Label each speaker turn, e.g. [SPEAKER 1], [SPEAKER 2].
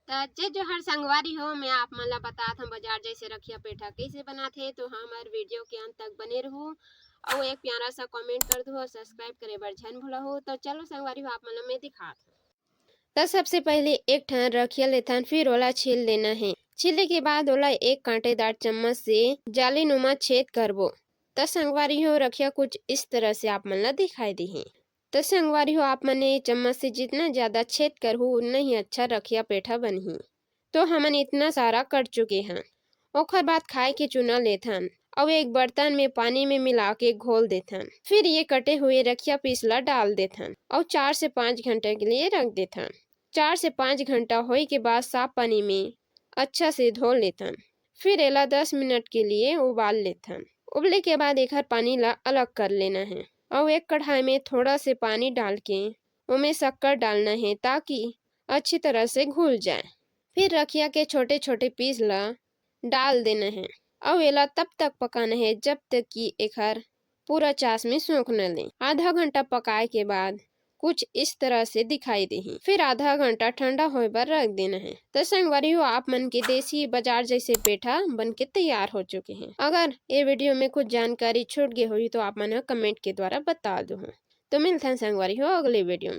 [SPEAKER 1] जय जोहार संगवारी हो। मैं आप मन ला बतात हम बाजार जैसे रखिया पेठा कैसे बनाथे, तो हमार वीडियो के अंत तक बने रहो और एक प्यारा सा कमेंट कर दो और सब्सक्राइब करे बर झन भूला हो। तो चलो संगवारी हो, आप मन ला मैं दिखात हूँ। तो सबसे पहले एक ठन रखिया लेथन, फिर ओला छील लेना है। छीलने के बाद ओला एक कांटेदार चम्मच से जाली नुमा छेद करबो। तो संगवारी हो, रखिया कुछ इस तरह से आप मन ला दिखाई दी है। तो संगवारी हो, आप मने चम्मच से जितना ज्यादा छेद करहु उतना ही अच्छा रखिया पेठा बनही। तो हमन इतना सारा कर चुके हैं। ओखर बाद खाए के चुना लेथन और एक बर्तन में पानी में मिला के घोल देथन। फिर ये कटे हुए रखिया पीसला डाल देथन और 4 से 5 घंटे के लिए रख देथन। 4 से 5 घंटा होए के बाद साफ पानी में अच्छा से धो लेथन। फिर एला 10 मिनट के लिए उबाल लेथन। उबले के बाद एकर पानी ला अलग कर लेना है और एक कढ़ाई में थोड़ा से पानी डाल के उमें शक्कर डालना है ताकि अच्छी तरह से घुल जाए। फिर रखिया के छोटे छोटे पीस ला डाल देना है और एला तब तक पकाना है जब तक कि एकर पूरा चास में सूख न ले। आधा घंटा पकाए के बाद कुछ इस तरह से दिखाई देही। फिर आधा घंटा ठंडा होए बर रख देना है। तो संगवारी हो, आप मन के देसी बाजार जैसे पेठा बन के तैयार हो चुके हैं। अगर ये वीडियो में कुछ जानकारी छूट गई हुई तो आप मन कमेंट के द्वारा बता दो। तो मिलते हैं संगवारी हो अगले वीडियो में।